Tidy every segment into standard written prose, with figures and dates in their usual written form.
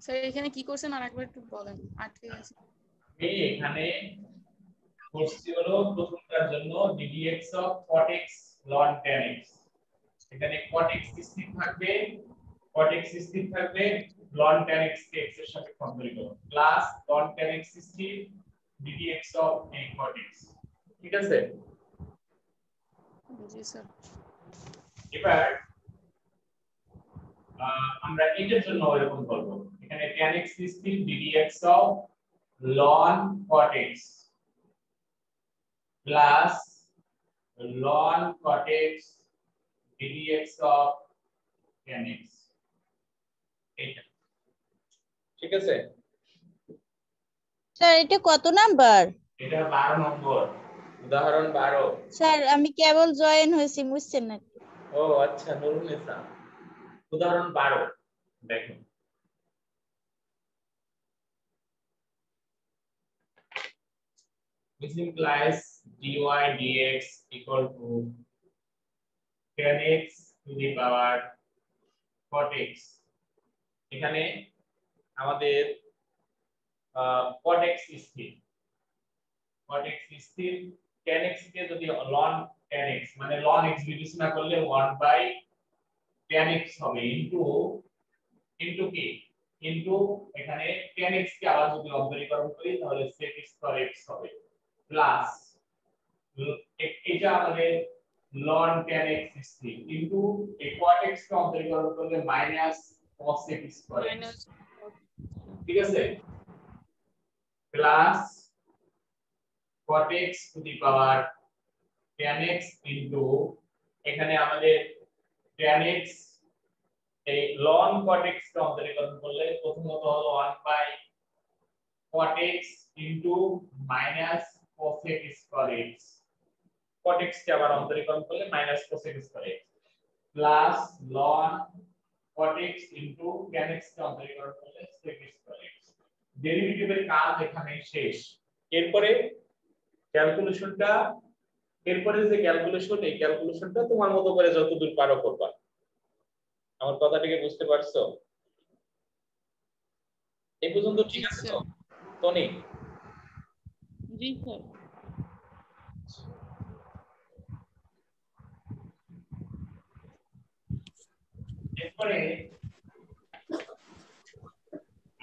Sir এখানে কি করছেন আর একবার একটু বলেন, আটকে গেছে। এই এখানে করছি হলো প্রথমটার জন্য ddx of cot x ln tan x, এখানে cot x স্থির থাকবে, cot x স্থির থাকবে, ln tan x কে x এর সাথে কম্পেয়ার করব, প্লাস ln tan x স্থির ddx of a cot x। ঠিক আছে, জি স্যার। এবার আমরা এটার জন্য এরকম করব, এখানে tan x স্থির ddx of ln cot x plus ln cot x ddx of tan x, এটা ঠিক আছে। স্যার এটা কত নাম্বার? এটা 12 নম্বর, উদাহরণ 12। স্যার আমি কেবল জয়েন হয়েছি, বুঝছেন না। ও আচ্ছা, নুরুন্নেসা, উদাহরণ 12 দেখো। Which implies dy dx equal to tan x to the power cot x। এখানে আমাদের cot x স্থির, cot x স্থির, tan x কে যদি ln tan x মানে ln x বিবেচনা করলে 1 বাই tan x হবে ইনটু কি ইনটু এখানে tan x কে আবার যদি অন্তরীকরণ করি তাহলে sec স্কয়ার x হবে প্লাস এটা আমাদের ln tan x স্থির ইনটু এই cot x কে অন্তরীকরণ করলে minus cos x square x, ঠিক আছে, plus cot x to the power tan x into এখানে আমাদের tan x এই ln cot x কে অন্তরীকরণ করলে প্রথমত হলো 1 by cot x into minus cos x square x, cot x কে আবার অন্তরীকরণ করলে minus cos x square x plus ln cot x into tan x কে অন্তরীকরণ করলে sec স্কয়ার x। ডেরিভেটিভের কাজ এখানে শেষ। এরপরে ক্যালকুলেশনটা, এরপরে যে ক্যালকুলেশন, এই ক্যালকুলেশনটা তোমার মতো করে যতদূর পারো করবা। আমার কথাটাকে বুঝতে পারছো? এই পর্যন্ত ঠিক আছে তো টনি? জি স্যার। এরপরে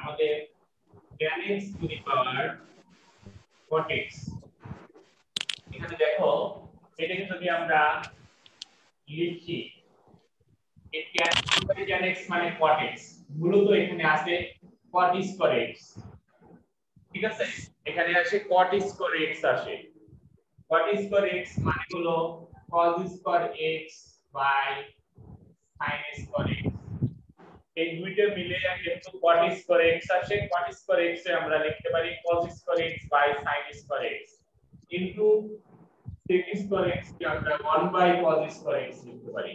আমাদের tan x to the power cot x, এখানে দেখো এটাকে যদি আমরা লিখি এই tan x মানে cot x, মূলত এখানে আছে cot স্কয়ার x, ঠিক আছে, এখানে আসে cot স্কয়ার x আসে, cot স্কয়ার x মানে হলো cos square x by sin square x, এই দুইটা মিলে কিন্তু cot স্কয়ার x আসে, cot স্কয়ার x এ আমরা লিখতে পারি cos square x by sin square x into sec square x কে আমরা 1 বাই cos স্কয়ার x লিখতে পারি।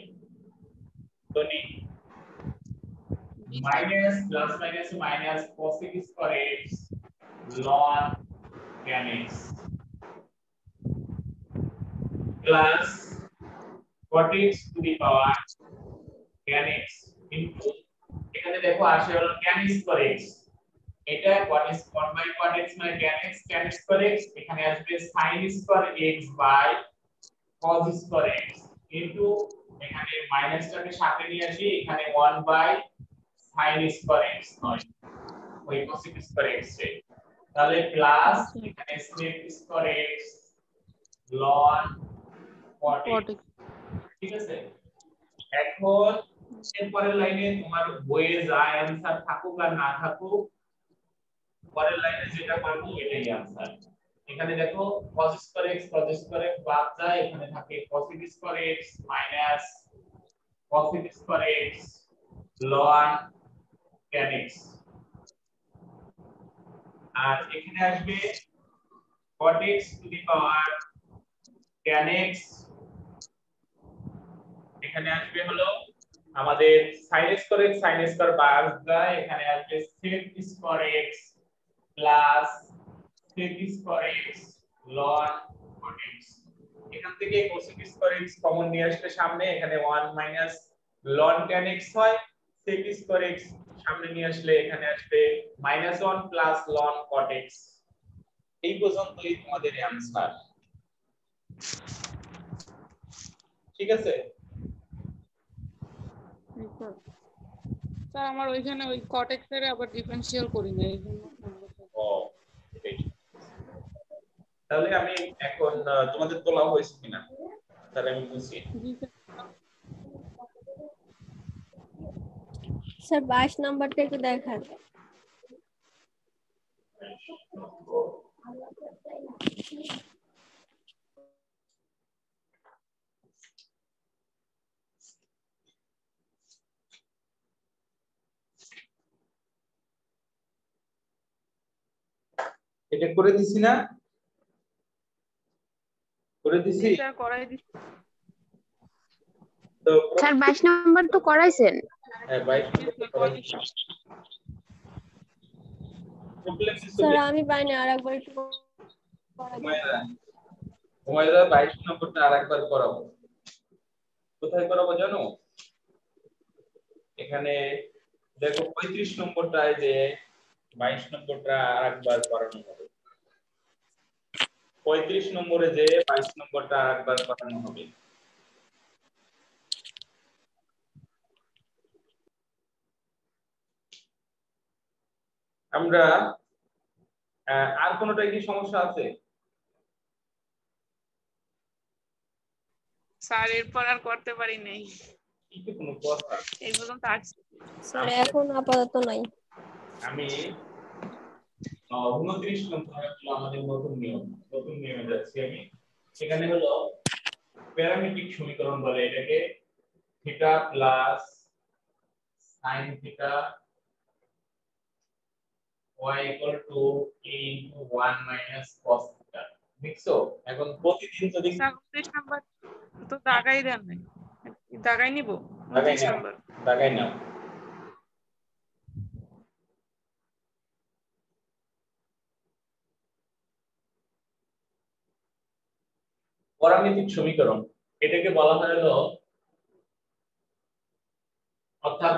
তো নি minus plus minus minus cos square x ln tan x plus cot x to the power tan x into এখানে দেখো আসে হলো tan স্কয়ার x, এটা cot x 1 by cot x মানে tan স্কয়ার x, এখানে আসবে sin square x by cos square x into এখানে মাইনাসটাকে সাথে নিয়ে আসি, এখানে 1 বাই sin স্কয়ার x নয় ওই cos স্কয়ার x এ, তাহলে প্লাস এখানে sec square x ln cot x, ঠিক আছে। এখন এরপরের লাইনে তোমার বইয়ে যা অ্যানসার থাকুক আর না থাকুক, পরের লাইনে যেটা পাবো এটাই অ্যানসার। এখানে দেখো cos স্কয়ার x বাদ যায়, এখানে থাকে cos square x minus cos square x ln tan x, আর এখানে আসবে cot x to the power tan x, এখানে আসবে হলো আমাদের sin স্কয়ার বাদ যায়, এখানে আসবে sec square x plus sec square x ln cot x, এখান থেকে cos স্কয়ার x কমন নিয়ে আসলে সামনে এখানে 1 মাইনাস ln tan x হয়, sec স্কয়ার x সামনে নিয়ে আসলে এখানে আসবে -1 প্লাস ln cot x। এই পর্যন্তই তোমাদের অ্যানসার। ঠিক আছে স্যার আমার ওইখানে ওই cot x এর আবার ডিফারেনশিয়াল করি না এইজন্য ও এটাই। তাহলে আমি এখন তোমাদের তোলা হয়েছে কিনা তাহলে আমি বুঝি। জি স্যার। স্যার 22 নাম্বারটা একটু দেখান। এটা করে দিছি না? করে দিছি। স্যার করাই দিচ্ছি। তো স্যার 22 নাম্বার তো করাইছেন। হ্যাঁ 22 নম্বর করাইছি। প্রবলেম স্যার আমি পাইনি, আরেকবার একটু করা দিন। হুমায়রা 22 নম্বরটা আরেকবার করাবো। কোথায় করাবো জানো? এখানে দেখো 35 নম্বরটায় যে 22 নম্বরটা আরেকবার করানো হবে। 35 নম্বরে যে 22 নম্বরটা আরেকবার করানো হবে। আমরা আর কোনটা কি সমস্যা আছে? স্যার এরপর আর করতে পারি নাই। কি কোনো কথা? এই পর্যন্ত আসছি। স্যার এখন আপাতত নাই। আমি 29 নম্বর হলো আমাদের নতুন নিয়মে যাচ্ছি আমি। এখানে হলো প্যারামেট্রিক সমীকরণ বলে এটাকে, theta plus sin theta y equal to a into 1 minus cos theta। দেখছো এখন প্রতিদিন যদি স্যার 29 নাম্বার তো দাগাই দেন নাই। দাগাই নিব দাগাই 29 নাও, নাম্বার। দাগাই নাও। পরামিতিক সমীকরণ এটাকে বলা হয় হলো, অর্থাৎ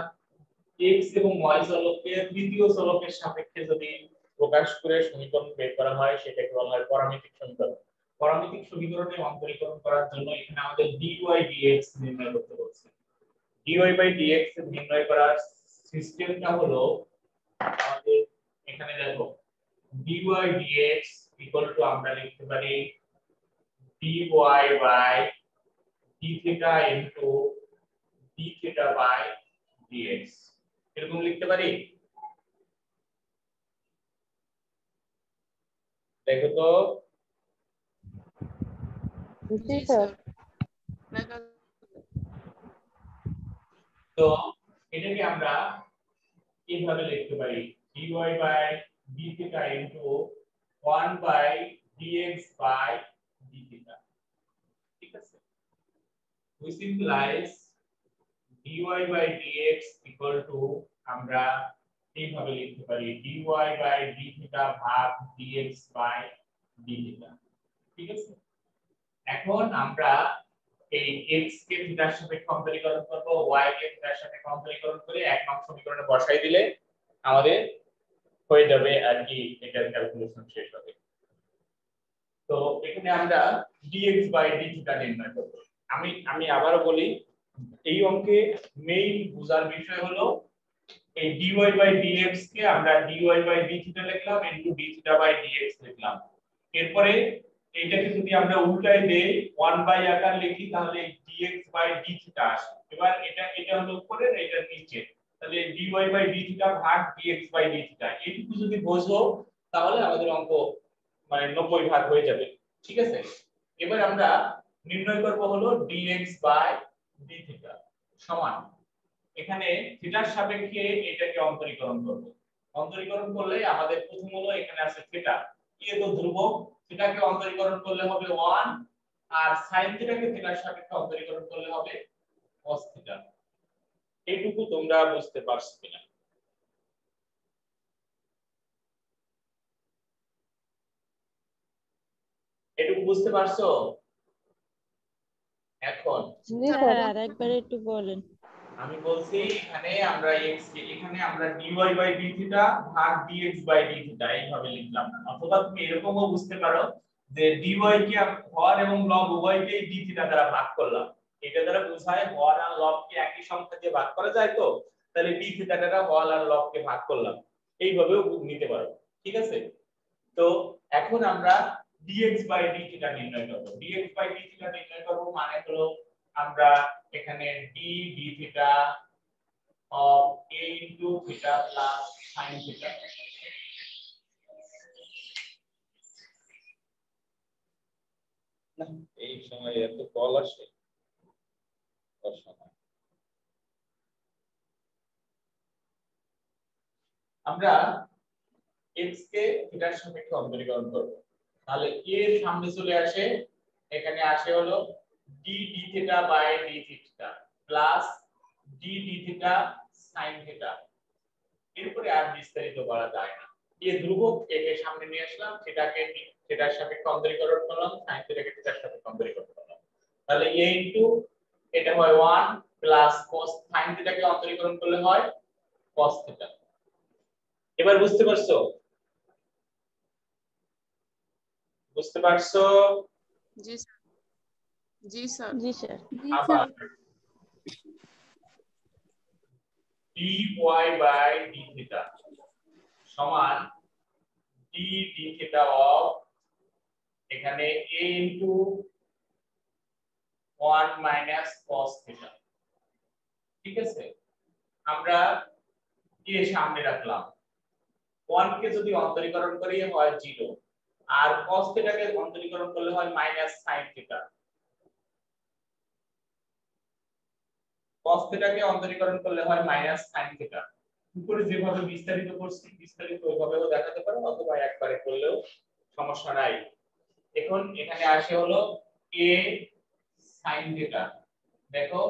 x এবং y চলককে তৃতীয় চলকের সাপেক্ষে যদি প্রকাশ করে সমীকরণ বের করা হয় সেটাকে বলা হয় পরামিতিক সমীকরণ। পরামিতিক সমীকরণে অন্তরীকরণ করার জন্য এখানে আমাদের dy dx নির্ণয় করতে বলছে। dy dx এর নির্ণয় করার সিস্টেমটা হলো আমাদের এখানে দেখো dy dx ইকুয়াল টু আমরা লিখতে পারি dy by d theta into d theta by dx এরকম লিখতে পারি। দেখো তো জি স্যার। দেখা তো এটাকে আমরা এইভাবে লিখতে পারি dy by d theta into 1 by dx by d theta. ঠিক আছে, which implies dy by dx equal to আমরা এইভাবে লিখতে পারি dy বাই d থিটা ভাগ dx বাই d থিটা। ঠিক আছে, এখন আমরা এই x কে থিটার সাপেক্ষে অন্তরীকরণ করব, y কে থিটার সাপেক্ষে অন্তরীকরণ করে এক নং সমীকরণে বসাই দিলে আমাদের হয়ে যাবে আর কি, এটার ক্যালকুলেশন শেষ হবে। তো এখানে আমরা dx বাই d থিটা নির্ণয় করব। আমি আবারো বলি, এই অঙ্কে মেইন বোঝার বিষয় হলো এই dy বাই dx কে আমরা dy বাই d থিটা লিখলাম into d theta by dx লিখলাম। এরপরে এইটাকে যদি আমরা উল্টায় দেই 1 বাই আকার লিখি তাহলে dx বাই d থিটা আসে। এবার এটা হলো উপরে, এটা নিচে, তাহলে dy বাই d থিটা ভাগ dx বাই d থিটা এইটুকু যদি বোঝো তাহলে আমাদের অঙ্ক মানে 90 ভাগ হয়ে যাবে। ঠিক আছে, এবার আমরা নির্ণয় করব হলো dx বাই d থিটা সমান, এখানে থিটার সাপেক্ষে এটাকে অন্তরীকরণ করব। অন্তরীকরণ করলে আমাদের প্রথম হলো এখানে আছে থিটা, কি তো ধ্রুবক, থিটাকে অন্তরীকরণ করলে হবে 1 আর sin থিটাকে থিটার সাপেক্ষে অন্তরীকরণ করলে হবে cos থিটা। এইটুকু তোমরা বুঝতে পারছো কিনা? এটুকু বুঝতে পারছো? এখন স্যার আরেকবার একটু বলেন। আমি বলছি এখানে আমরা x কে এখানে আমরা dy বাই d থিটা ভাগ dx বাই d থিটা এইভাবে লিখলাম, অথবা তুমি এরকমও বুঝতে পারো যে dy কে হর এবং লব উভয়কেই d থিটা দ্বারা ভাগ করলাম। এটা দ্বারা বোঝায় হর আর লবকে একই সংখ্যা দিয়ে ভাগ করা যায়, তো তাহলে d থিটা দ্বারা হর আর লবকে ভাগ করলাম, এইভাবেও নিতে পারো। ঠিক আছে, তো এখন আমরা dx বাই d থিটা নির্ণয় করব। dx বাই d থিটা নির্ণয় করব মানে হলো আমরা এখানে d d theta of a into theta plus sin theta, এই সময় এত কল আসে আমরা x কে থিটার সাপেক্ষে অন্তরীকরণ করব। তাহলে a এর সামনে চলে আসে, এখানে আসে হলো d d theta by d theta plus d d theta sin theta. এরপরে আর বিস্তারিত করা যায় না, এই ধ্রুবক একে সামনে নিয়ে আসলাম, থিটাকে থিটার সাপেক্ষে অন্তরীকরণ করলাম, sin থিটাকে থিটার সাপেক্ষে অন্তরীকরণ করলাম। তাহলে a ইনটু এটা হয় 1 প্লাস cos sin থিটাকে অন্তরীকরণ করলে হয় cos থিটা। এবার বুঝতে পারছো? বুঝতে পারছো? জি স্যার। জি স্যার। জি স্যার। আবার dy বাই d থিটা সমান d d থিটা অফ এখানে a into 1 minus cos theta. ঠিক আছে, আমরা a সামনে রাখলাম, 1 কে যদি অন্তরীকরণ করি হয় 0 আর cos থিটাকে অন্তরীকরণ করলে হয় মাইনাস sin থিটা। cos থিটাকে অন্তরীকরণ করলে হয় মাইনাস sin থিটা। উপরে যেভাবে বিস্তারিত করছি বিস্তারিত ওইভাবেও দেখাতে পারো, অথবা একবারে করলেও সমস্যা নাই। এখন এখানে আসে হলো a sin থিটা, দেখো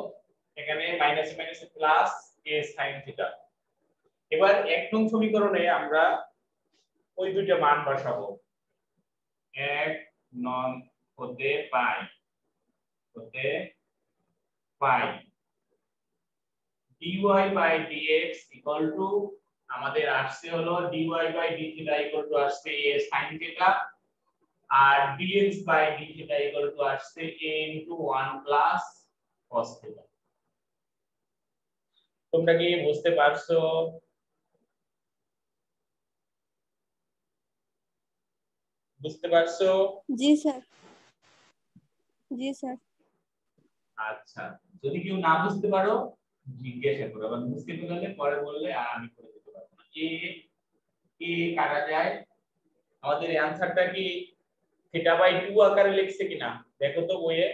এখানে মাইনাস মাইনাসে প্লাস a sin থিটা। এবার এক নং সমীকরণে আমরা ওই দুইটা মান বসাবো, 1 নং হতে পাই dy by dx equal to আমাদের আসছে হলো dy by d theta equal to আসছে a sin থিটা, আর dx by d theta equal to আসছে a into 1 plus cos theta. তোমরা কি বুঝতে পারছো? বুঝতে পারছো? জি স্যার। জি স্যার। আচ্ছা, যদি কেউ না বুঝতে পারো জিজ্ঞাসা করো, আবার বুঝতে পারলে পরে বললে আর আমি করে দিতে পারবো না। এ কাটা যায়, আমাদের অ্যানসারটা কি থিটা বাই 2 আকারে লিখছে কিনা দেখো তো বইয়ে,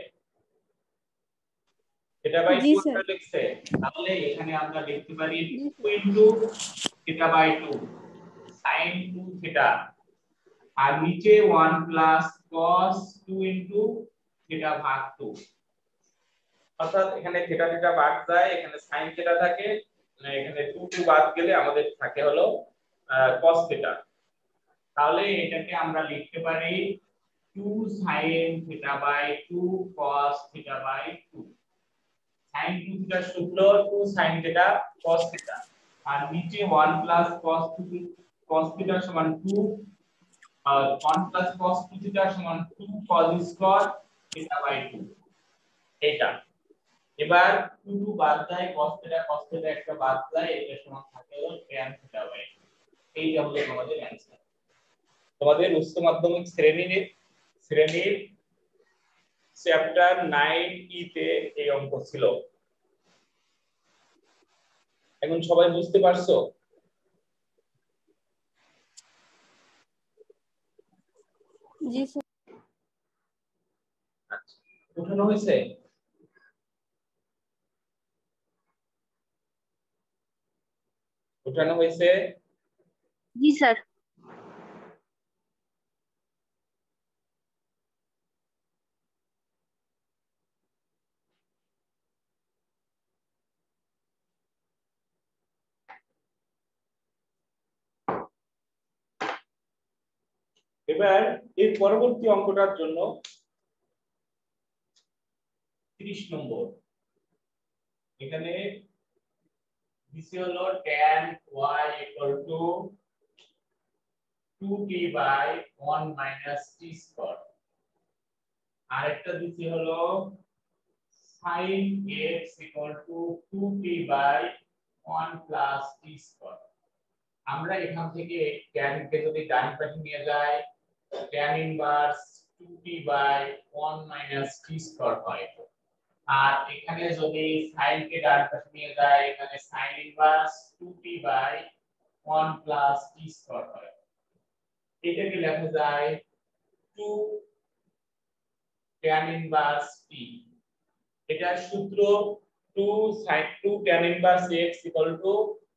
থিটা বাই 2 আকারে লিখছে, তাহলে এখানে আমরা লিখতে পারি 2 into theta by 2 sin 2 theta, আর নিচে 1 প্লাস cos 2 ইনটু থিটা ভাগ 2, অর্থাৎ এখানে থিটা থিটা বাদ যায়, এখানে sin থিটা থাকে, এখানে 2 2 বাদ গেলে আমাদের থাকে হলো cos থিটা। তাহলে এটাকে আমরা লিখতে পারি 2 sin theta by 2 cos theta by 2। sin 2 থিটার সূত্র 2 sin থিটা cos থিটা, আর নিচে 1 প্লাস cos থিটা সমান 2, আর 1 প্লাস cos 2 থিটা সমান 2 cos স্কয়ার থিটা বাই 2 এটা। এবার 2 2 বাদ যায়, cos থিটা একটা বাদ যায়, এটা সমান থাকে হলো tan থিটা বাই 2। এইটা হলো আমাদের অ্যানসার। তোমাদের উচ্চ মাধ্যমিক শ্রেণীর চ্যাপ্টার 9 ই তে এই অঙ্ক ছিল। এখন সবাই বুঝতে পারছো? জি স্যার। আচ্ছা, উঠানো হয়েছে? উঠানো হয়েছে? জি স্যার। এবার এই পরবর্তী অঙ্কটার জন্য 30 নম্বর, এখানে দিছি হলো tan y equal to 2t by 1 minus t square। আরেকটা দিছি হলো sin x equal to 2t by 1 plus t square। আমরা এখান থেকে tan কে যদি ডান পাশে নিয়ে যাই tan inverse 2t by 1 minus t square হয়। আর এখানে যদি sin কে ডান পাশে নিয়ে যাই এখানে sin inverse 2t by 1 plus t square হয়। এটাকে লেখা যায় 2 tan inverse t। এটার সূত্র 2 sin 2 tan inverse x equal to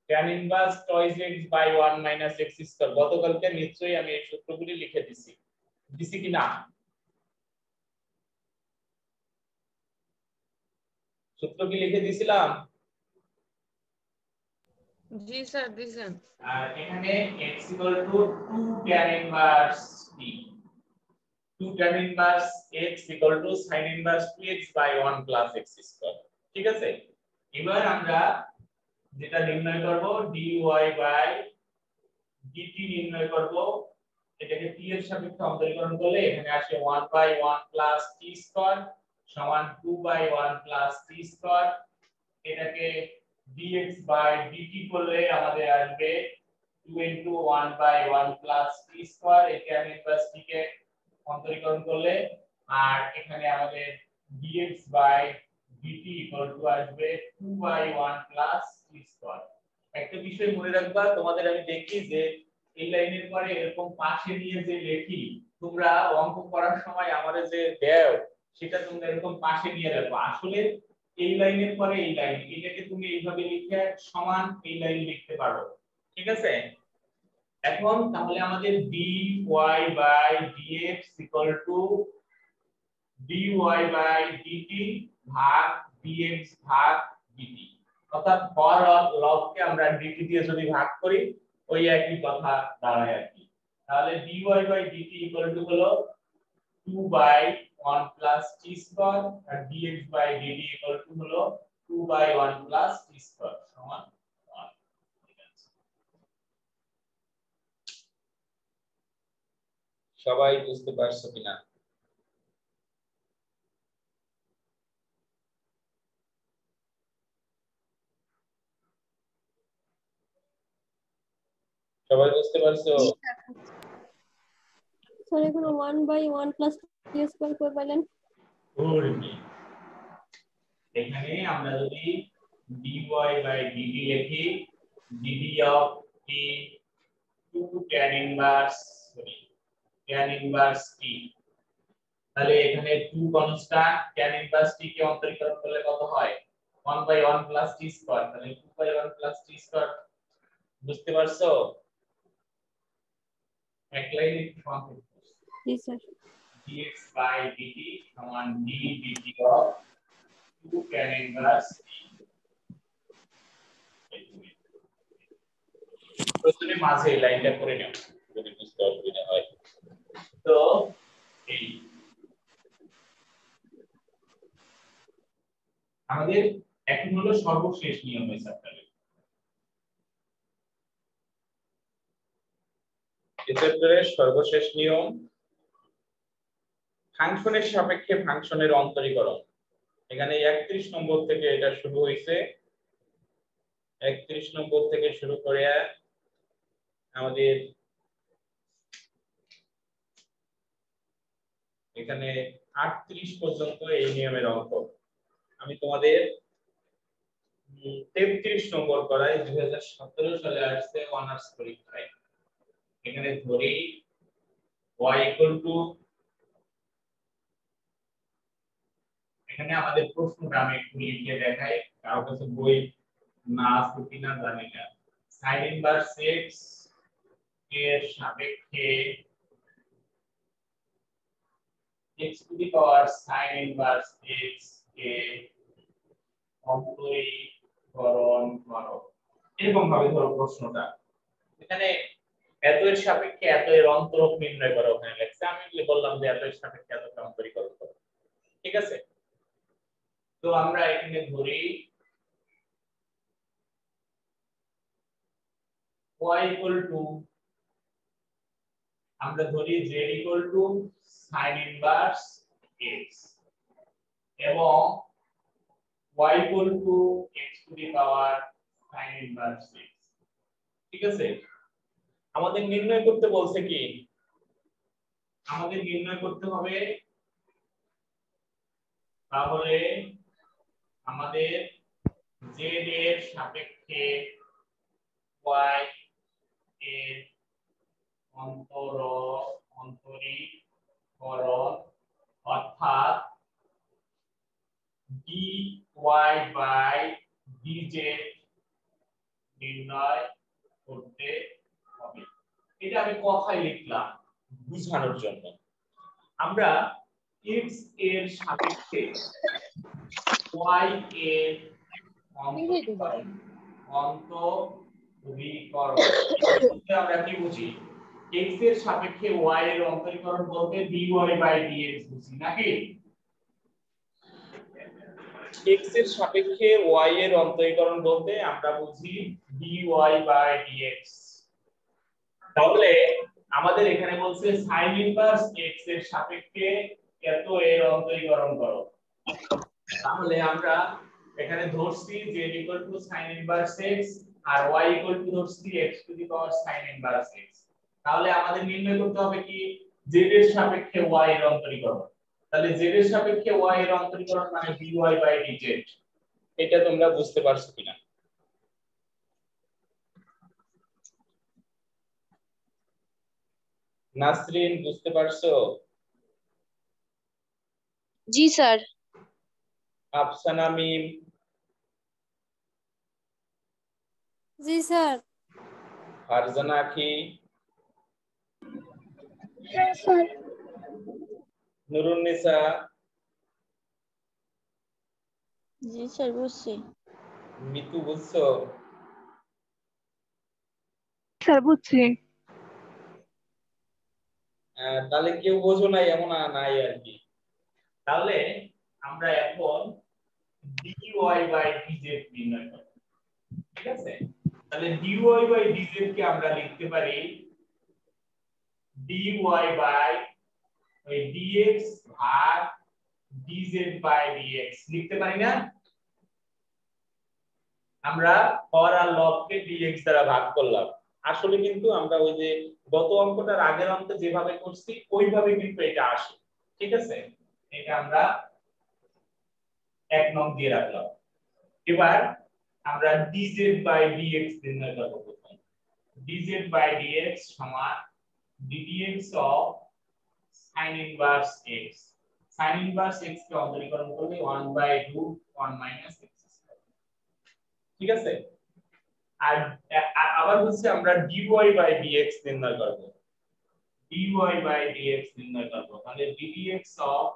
tan inverse twice x by 1 minus x square। গতকালকে নিশ্চয়ই আমি এই সূত্রগুলি লিখে দিছি কি না? সূত্র কি লিখে দিছিলাম? জি স্যার দিছেন। আর এখানে x equal to 2 tan inverse t, 2 tan inverse x equal to sin inverse 2x by 1 plus x square। ঠিক আছে, এবার আমরা যেটা নির্ণয় করব dy by dt নির্ণয় করব। এটাকে t এর সাপেক্ষে অন্তরীকরণ করলে এখানে আসে 1 by 1 plus t square সমান 2 by 1 plus t square। এটাকে dx by dt করলে আমাদের আসবে 2 into 1 by 1 plus t square। এই tan inverse t কে অন্তরীকরণ করলে আর এখানে আমাদের dx by dt equal to আসবে 2 by 1 plus t square। একটা বিষয় মনে রাখবা, তোমাদের আমি দেখি যে এই লাইনের পরে এরকম পাশে নিয়ে যে লেখি তোমরা অঙ্ক করার সময় আমাদের যে দেও সেটা তোমরা এরকম পাশে নিয়ে রাখো। আসলে এই লাইনের পরে এই লাইন এটাকে তুমি এইভাবে লিখে সমান এই লাইন লিখতে পারো। ঠিক আছে, এখন তাহলে আমাদের dy by dx equal to dy by dt ভাগ dx ভাগ dt, অর্থাৎ হর লবকে আমরা dt দিয়ে যদি ভাগ করি ওই একই কথা দাঁড়ায় আর কি। তাহলে dy by dt equal to হলো 2 by 1 plus t square R dx by dt equal to হলো 2 by 1 plus t square সমান 1। সবাই বুঝতে পারছো কিনা? সবাই বুঝতে পারছো? স্যার এখানে 1 by 1 plus t square করে পেলেন। এখানে আমরা যদি dy by dt লিখি dt of t 2 tan inverse t, তাহলে এখানে 2 কনস্ট্যান্ট tan inverse t কে অন্তরীকরণ করলে কত হয় 1 by 1 plus t square। তাহলে 2 by 1 plus t square বুঝতে পারছো? এক লাইনে সংক্ষেপ জি স্যার। dx by dt সমান d dt of 2 tan inverse t। প্রথমে মাঝে এই লাইনটা করে নাও যদি বুঝতে অসুবিধা হয়। তো এই আমাদের এখন হলো সর্বশেষ নিয়ম এই চ্যাপ্টারে। এই চ্যাপ্টারের সর্বশেষ নিয়ম ফাংশনের সাপেক্ষে ফাংশনের অন্তরীকরণ। এখানে 31 নম্বর থেকে এটা শুরু হয়েছে, 31 নম্বর থেকে শুরু করে আমাদের এখানে 38 পর্যন্ত এই নিয়মের অঙ্ক। আমি তোমাদের 33 নম্বর করাই 2017 সালে আসছে অনার্স পরীক্ষায়। এখানে ধরি y equal to, এখানে আমাদের প্রশ্নটা আমি একটু লিখে দেখাই, কারো কাছে বই না আছে কিনা জানি না। sin inverse x এর সাপেক্ষে x to the power sin inverse x কে অন্তরীকরণ করো, এরকম ভাবে ধরো প্রশ্নটা। এখানে এত এর সাপেক্ষে এত এর অন্তরক নির্ণয় করো, ওখানে লেখছে আমি বললাম যে এত এর সাপেক্ষে এত অন্তরীকরণ করো। ঠিক আছে, তো আমরা এখানে ধরি y equal to আমরা ধরি z equal to sin inverse x এবং y equal to x to the power sin inverse x। ঠিক আছে, আমাদের নির্ণয় করতে বলছে কি, আমাদের নির্ণয় করতে হবে তাহলে আমাদের z এর সাপেক্ষে y এর অন্তরীকরণ অর্থাৎ dy বাই dz নির্ণয় করতে হবে। এটা আমি কথায় লিখলাম বোঝানোর জন্য। আমরা x এর সাপেক্ষে y এর অন্তরীকরণ আমরা কি বুঝি? x এর সাপেক্ষে y এর অন্তরীকরণ বলতে dy বাই dx বুঝি নাকি? x এর সাপেক্ষে y এর অন্তরীকরণ বলতে আমরা বুঝি dy বাই dx। তাহলে আমাদের এখানে বলছে sin ইনভার্স x এর সাপেক্ষে এত এর অন্তরীকরণ করো। তাহলে আমরা এখানে ধরছি z sin ইনভার্স x আর y ধরছি x to the power sin inverse x। তাহলে আমাদের নির্ণয় করতে হবে কি z এর সাপেক্ষে y এর অন্তরীকরণ। তাহলে z এর সাপেক্ষে y এর অন্তরীকরণ মানে dy বাই dz। এটা তোমরা বুঝতে পারছো কিনা? নাসরিন বুঝতে পারছো? জি স্যার। আফসানা মিম? জি স্যার। ফারজানা আখি? স্যার। নুরুন্নিসা? জি স্যার বুঝছি। মিতু বুঝছো? স্যার বুঝছি। তাহলে কেউ বোঝো নাই এমন নাই আর কি। তাহলে আমরা এখন dy বাই dz নির্ণয় করব। ঠিক আছে, তাহলে dy বাই dz কে আমরা লিখতে পারি dy বাই dx ভাগ dz বাই dx লিখতে পারি না? আমরা হর আর লবকে dx দ্বারা ভাগ করলাম। আসলে কিন্তু আমরা ওই যে গত অঙ্কটার আগের অঙ্কে যেভাবে করছি ওইভাবে কিন্তু এটা আসে। ঠিক আছে, এটা আমরা এক নং দিয়ে রাখলাম। এবার আমরা dz বাই dx নির্ণয় করব। প্রথম dz বাই dx সমান ddx of sin inverse x। sin inverse x কে অন্তরীকরণ করলে 1/√1 - x স্কয়ার। ঠিক আছে, আর আবার হচ্ছে আমরা dy বাই dx নির্ণয় করব। dy বাই dx নির্ণয় করব, তাহলে ddx of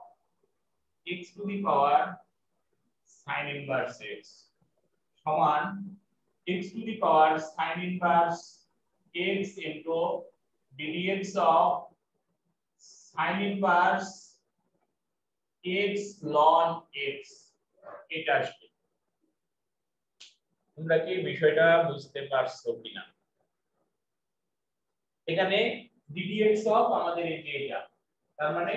x to the power sin inverse x সমান x to the power sin inverse x into ddx of sin inverse x ln x। এটা আসবে। তোমরা কি বিষয়টা বুঝতে পারছো কিনা? এখানে ddx অফ আমাদের এই যে এটা, তার মানে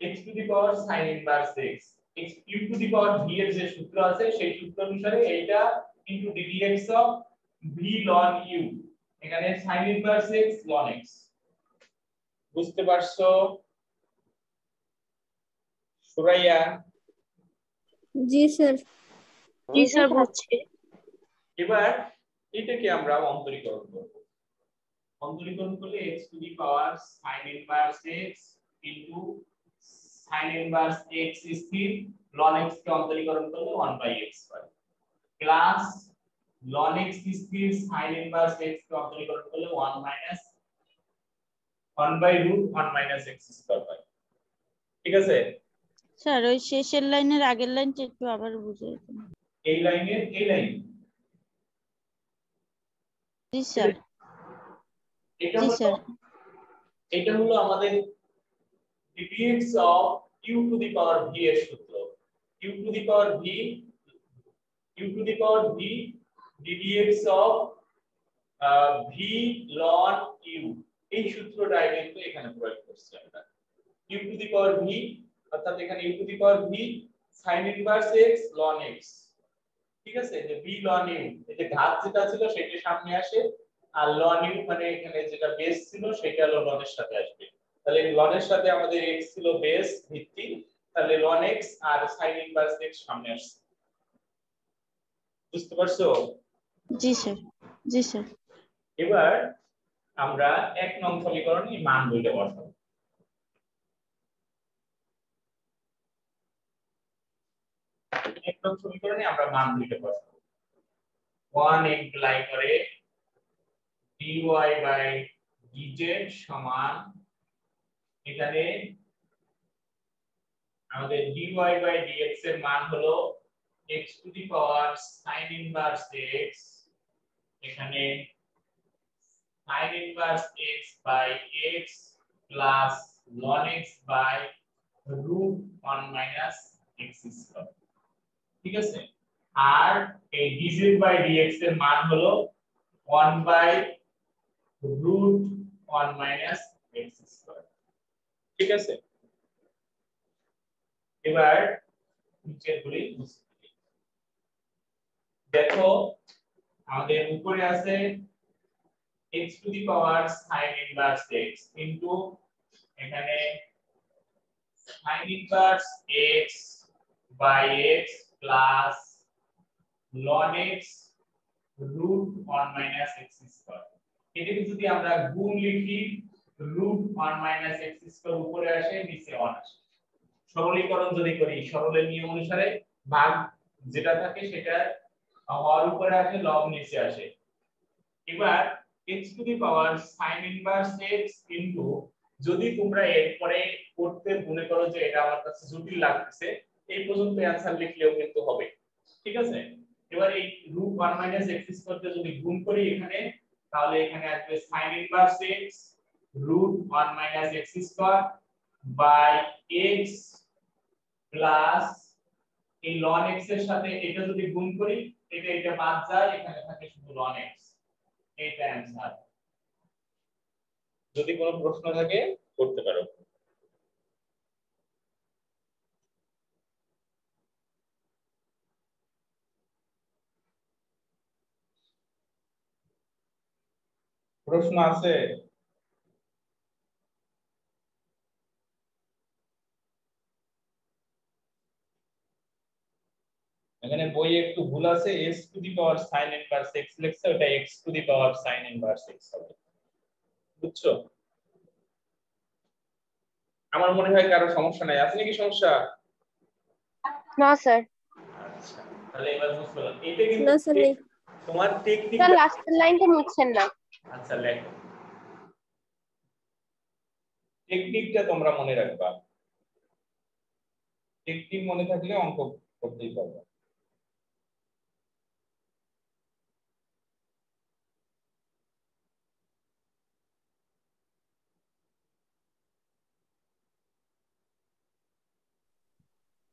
x to the power sin inverse x x u to the power v এর যে সূত্র আছে সেই সূত্র অনুসারে এইটা into ddx of v ln u, এখানে sin inverse x ln x। বুঝতে পারছো সুরাইয়া? জি স্যার। জি স্যার বুঝছি। এবার এটাকে আমরা অন্তরীকরণ করব। অন্তরীকরণ করলে x to the power sin inverse x into sin inverse x স্থির ln x কে অন্তরীকরণ করলে 1/x পাই প্লাস ln x স্থির sin ইনভার্স x কে অন্তরীকরণ করলে 1/√1 - x স্কয়ার পাই। ঠিক আছে স্যার ওই শেষের লাইনের আগের লাইনটা একটু আবার বুঝিয়ে দিন। এই লাইনের এই লাইন জি স্যার। এটা জি হলো স্যার। এটা হলো আমাদের ddx of u to the power v এর সূত্র। u to the power v ddx of V লন ইউ এই সূত্রটাই কিন্তু এখানে প্রয়োগ করছি আমরা। U to the power V অর্থাৎ এখানে U to the power V sin inverse x ln x, ঠিক আছে, যে ভি লন ইউ এই যে ঘাত যেটা ছিল সেটা সামনে আসে, আর লন ইউ মানে এখানে যেটা বেস ছিল সেটা হলো লন এর সাথে আসবে। তাহলে লন এর সাথে আমাদের x ছিল বেস ভিত্তি, তাহলে ln x আর sin ইনভার্স x সামনে আসছে। বুঝতে পারছো? জি স্যার, জি স্যার। এবার আমরা 1 নং সমীকরণে মান দুইটা বসাবো। 1 নং সমীকরণে আমরা মান দুইটা বসাবো। 1 ইমপ্লাই করে dy বাই dz সমান, এখানে আমাদের dy বাই dx এর মান হলো x to the power sin inverse x, এখানে sin inverse x by x plus ln x by root 1 minus x square, ঠিক আছে। আর এই dz বাই dx এর মান হলো 1 by root 1 minus x square, ঠিক আছে। এবার নিচের গুলি দেখো, আমাদের উপরে আছে x to the power sin inverse x into এখানে sin inverse x by x plus ln x root 1 minus x square. এটাকে যদি আমরা গুণ লিখি রুট 1 মাইনাস x স্কয়ার উপরে আসে নিচে 1 আসে। সরলীকরণ যদি করি সরলের নিয়ম অনুসারে ভাগ যেটা থাকে সেটা হর উপরে আসে লব নিচে আসে। এবার x to the power sin inverse x into, যদি তোমরা এরপরে করতে মনে করো যে এটা আমার কাছে জটিল লাগতেছে এই পর্যন্ত অ্যানসার লিখলেও কিন্তু হবে, ঠিক আছে। এবার এই রুট 1 মাইনাস x স্কয়ার কে যদি গুণ করি এখানে, তাহলে এখানে আসবে sin inverse x root 1 minus x square by x plus এই ln x এর সাথে এটা যদি গুণ করি এটা বাদ যায়, এখানে থাকে শুধু ln x। এইটা অ্যানসার। যদি কোনো প্রশ্ন থাকে করতে পারো। প্রশ্ন আছে? এখানে বইয়ে একটু ভুল আছে, s two the power sin inverse x লিখছে, ওটা x to the power sin inverse x হবে, বুঝছো? আমার মনে হয় কারো সমস্যা নাই, আছে নাকি সমস্যা? না স্যার। আচ্ছা, তাহলে এবার বুঝতে পারলাম এটা কিন্তু না স্যার নেই। তোমার স্যার টেকনিকটা। লাস্টের লাইনটা মুছছেন না। আচ্ছা লেখো, টেকনিকটা তোমরা মনে রাখবা, টেকনিক মনে থাকলে অঙ্ক করতেই পারবে।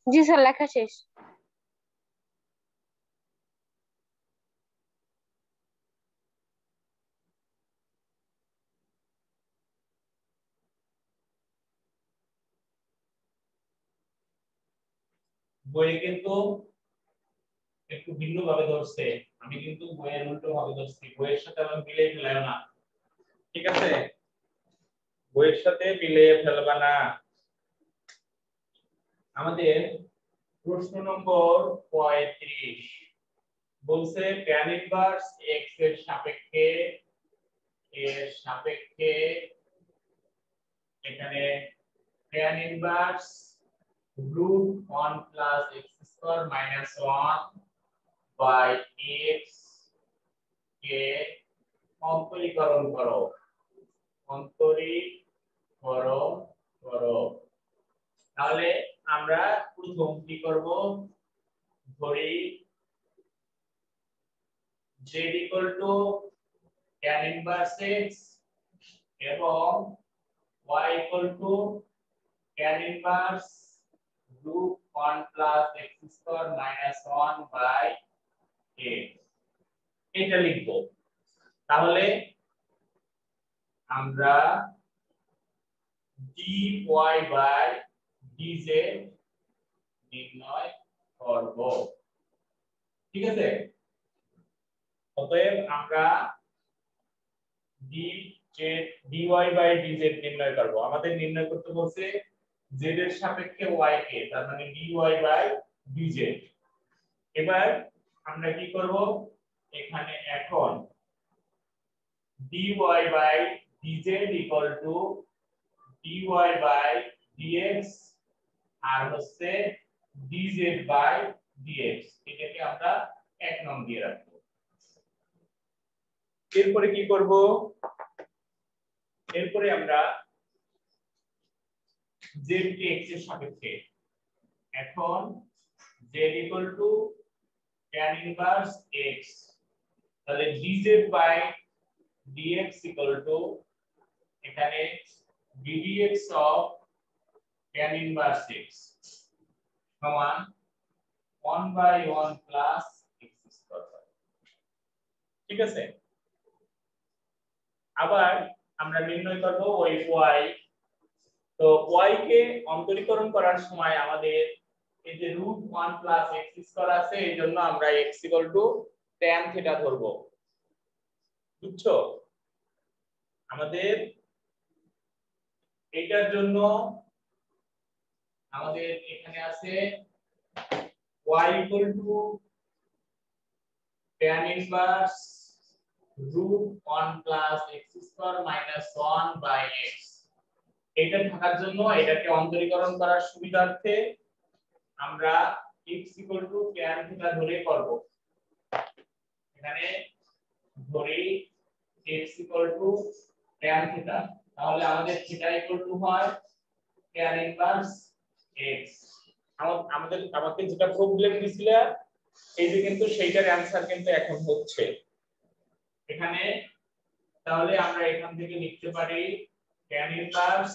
জি স্যার, লেখা শেষ। বইয়ে কিন্তু একটু ভিন্ন ভাবে ধরছে, আমি কিন্তু বইয়ের উল্টো ভাবে ধরছি, বইয়ের সাথে আবার মিলিয়ে ফেলাও না, ঠিক আছে। বইয়ের সাথে মিলিয়ে ফেলবা না। আমাদের প্রশ্ন নম্বর 35 বলছে tan ইনভার্স x এর সাপেক্ষে এখানে tan inverse root 1 plus x square minus 1 by x কে অন্তরীকরণ করো, তাহলে আমরা প্রথম কি করব, ধরি z tan ইনভার্স x এবং y tan inverse root 1 plus x square minus 1 by x, এটা লিখবো। তাহলে আমরা dy বাই dz নির্ণয় করব। ঠিক আছে, অতএব আমরা dy বাই dz নির্ণয় করব। আমাদের নির্ণয় করতে বলছে z এর সাপেক্ষে y কে, তার মানে dy বাই dz। এবার আমরা কি করব, এখানে এখন dy by dz equal to dy by dx আর হচ্ছে dz বাই dx, এটাকে আমরা 1 নং দিয়ে রাখবো। এরপরে কি করব, এরপরে আমরা z কে x এর সাপেক্ষে, এখন z equal to tan inverse x, তাহলে dz by dx equal to এখানে ddx of tan inverse x সমান 1/1 প্লাস x স্কয়ার। ঠিক আছে, আবার আমরা নির্ণয় করব ওই y। তো y কে অন্তরীকরণ করার সময় আমাদের এই যে √1 প্লাস x স্কয়ার আছে, এই জন্য আমরা x equal to tan theta ধরব। বুঝছো, আমাদের এটার জন্য আমাদের এখানে আছে y equal to tan inverse √1 plus x square minus 1 by x। এটা থাকার জন্য এটাকে অন্তরীকরণ করার সুবিধার্থে আমরা x equal to tan theta ধরে করব। এখানে ধরি x equal to tan theta, তাহলে আমাদের থিটা ইকুয়াল টু হয় tan ইনভার্স x। আমাকে যেটা প্রবলেম দিছিল এই যে, কিন্তু সেইটার অ্যানসার কিন্তু এখন হচ্ছে এখানে। তাহলে আমরা এখান থেকে লিখতে পারি tan inverse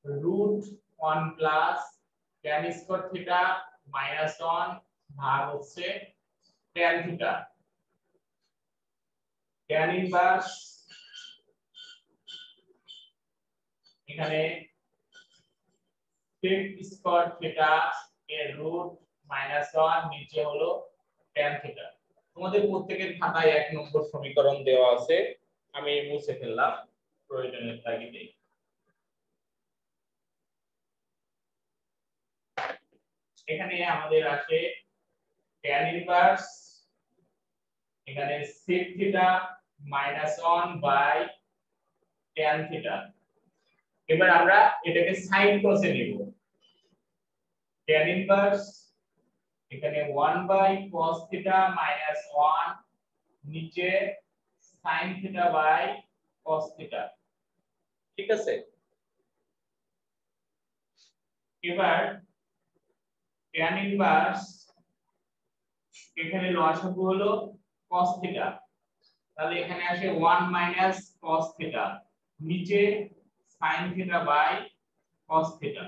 √1 plus tan square theta minus 1 ভাগ হচ্ছে tan থিটা। tan ইনভার্স এখানে sec স্কয়ার থিটা এর রুট মাইনাস 1 নিচে হলো tan থিটা। তোমাদের প্রত্যেকের খাতায় 1 নম্বর সমীকরণ দেওয়া আছে, আমি মুছে ফেললাম প্রয়োজনের তাগিদে। এখানে আমাদের আছে tan ইনভার্স এখানে sec theta minus 1 by tan theta. এবার আমরা এটাকে sin cos এ নিব। tan ইনভার্স এখানে 1 বাই cos থিটা মাইনাস 1 নিচে sin theta by cos theta. ঠিক আছে, এবার tan ইনভার্স এখানে লসাগু হলো cos থিটা, তাহলে এখানে আসে 1 মাইনাস cos থিটা নিচে sin theta by cos theta.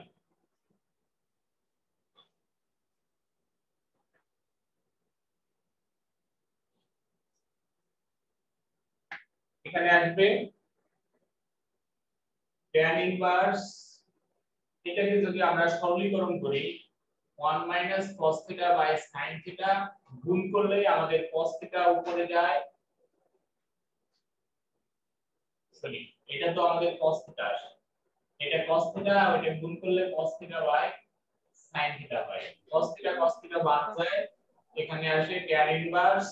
এখানে আসবে tan ইনভার্স, এটাকে যদি আমরা সরলীকরণ করি 1 minus cos theta by sin theta গুণ করলে আমাদের cos থিটা উপরে যায়, সরি এটা তো আমাদের cos থিটা আসে, এটা cos থিটা আর এটা গুণ করলে cos theta by sin theta পাই। cos থিটা বাদ যায়, এখানে আসে tan inverse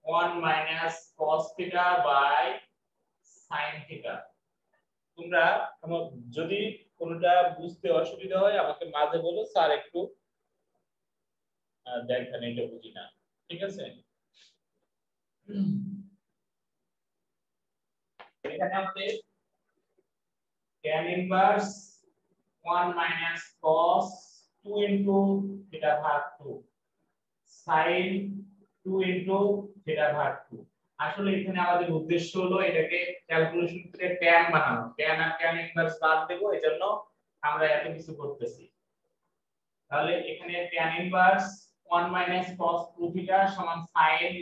1 minus cos theta by sin theta. তোমরা যদি কোনটা বুঝতে অসুবিধা হয় আমাকে মাঝে বলো, স্যার একটু দেখেন এটা বুঝি না। ঠিক আছে, এখানে আমাদের tan inverse 1 minus cos 2 into theta ভাগ 2 sin 2 ইনটু থিটা ভাগ 2। আসলে এখানে আমাদের উদ্দেশ্য হলো এটাকে ক্যালকুলেশন করে tan বানানো, tan আর tan ইনভার্স বাদ দেব, এজন্য আমরা এত কিছু করতেছি। তাহলে এখানে tan inverse 1 minus cos 2 theta সমান sin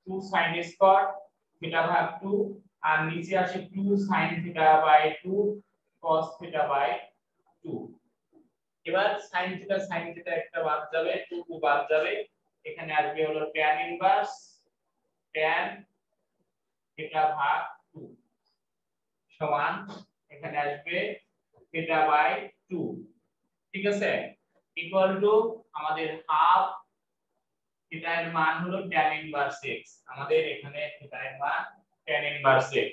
2 sin স্কয়ার থিটা ভাগ 2 আর নিচে আসে 2 sin theta by 2 cos theta by 2। এবার sin থিটা একটা বাদ যাবে, 2 বাদ যাবে, এখানে আসবে হলো tan ইনভার্স tan থিটা ভাগ 2 সমান এখানে আসবে থিটা বাই 2। ঠিক আছে, ইকুয়াল টু আমাদের হাফ থিটা এর মান হলো tan ইনভার্স x, আমাদের এখানে থিটা এর মান tan ইনভার্স x।